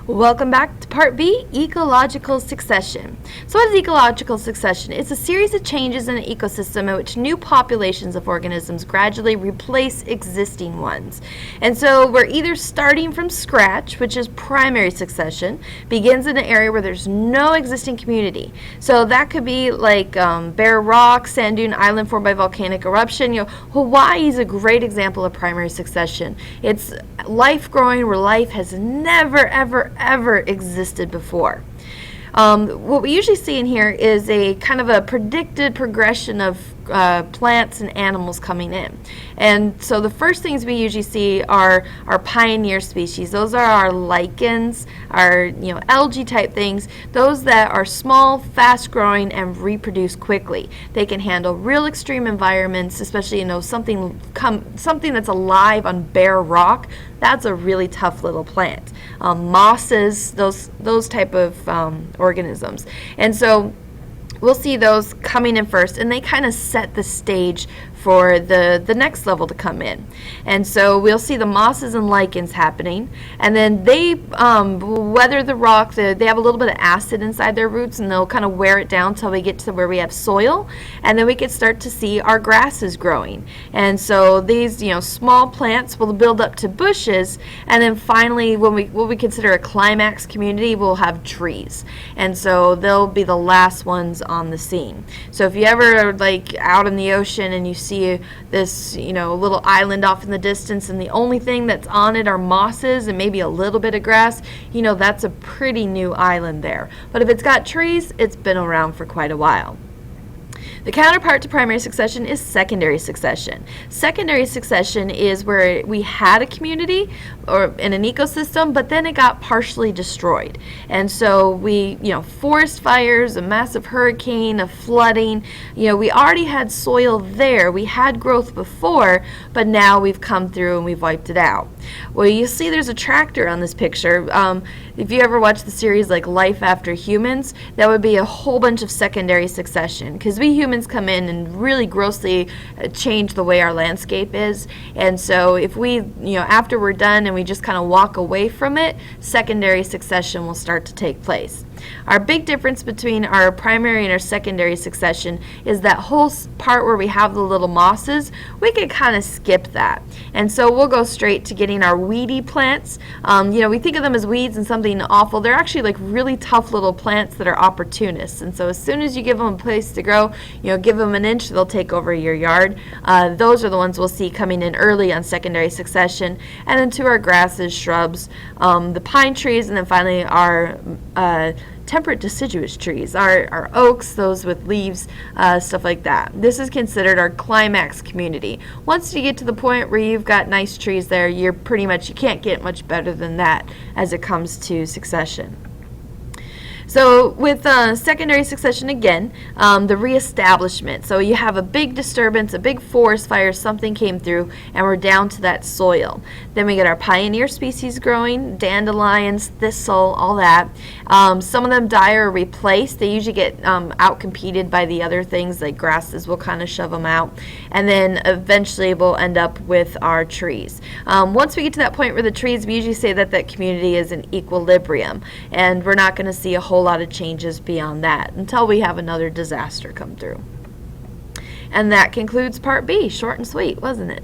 Welcome back to Part B, Ecological Succession. So what is ecological succession? It's a series of changes in an ecosystem in which new populations of organisms gradually replace existing ones. And so we're either starting from scratch, which is primary succession, begins in an area where there's no existing community. So that could be like bare rock, sand dune island formed by volcanic eruption. Hawaii is a great example of primary succession. It's life growing where life has never, ever existed before. What we usually see in here is a kind of a predicted progression of plants and animals coming in. And so the first things we usually see are our pioneer species. Those are our lichens, our algae type things, those that are small, fast growing, and reproduce quickly. They can handle real extreme environments, especially something that's alive on bare rock. That's a really tough little plant. Mosses, those type of organisms. And so we'll see those coming in first, and they kind of set the stage for the next level to come in. And so we'll see the mosses and lichens happening, and then they weather the rock. They have a little bit of acid inside their roots, and they'll kind of wear it down until we get to where we have soil, and then we can start to see our grasses growing. And so these small plants will build up to bushes, and then finally what we consider a climax community, we'll have trees. And so they'll be the last ones on the scene. So if you ever are like out in the ocean and you see this little island off in the distance, and the only thing that's on it are mosses and maybe a little bit of grass, that's a pretty new island there. But if it's got trees, it's been around for quite a while. The counterpart to primary succession is secondary succession. Secondary succession is where we had a community or in an ecosystem, but then it got partially destroyed. And so forest fires, a massive hurricane, a flooding, we already had soil there. We had growth before, but now we've come through and we've wiped it out. Well, you see there's a tractor on this picture. If you ever watch the series like Life After Humans, that would be a whole bunch of secondary succession, because we humans come in and really grossly change the way our landscape is. And so if we, after we're done and we just kind of walk away from it, secondary succession will start to take place. Our big difference between our primary and our secondary succession is that whole part where we have the little mosses. We could kind of skip that, and so we'll go straight to getting our weedy plants. We think of them as weeds and something awful. They're actually like really tough little plants that are opportunists, and so as soon as you give them a place to grow, give them an inch, they'll take over your yard. Those are the ones we'll see coming in early on secondary succession. And then to our grasses, shrubs, the pine trees, and then finally our temperate deciduous trees, our oaks, those with leaves, stuff like that. This is considered our climax community. Once you get to the point where you've got nice trees there, you can't get much better than that as it comes to succession. So with secondary succession again, the reestablishment. So you have a big disturbance, a big forest fire, something came through, and we're down to that soil. Then we get our pioneer species growing, dandelions, thistle, all that. Some of them die or replaced. They usually get outcompeted by the other things, like grasses will kind of shove them out. And then eventually we'll end up with our trees. Once we get to that point where the trees, we usually say that community is in equilibrium, and we're not going to see a whole lot of changes beyond that until we have another disaster come through. And that concludes Part B. Short and sweet, wasn't it?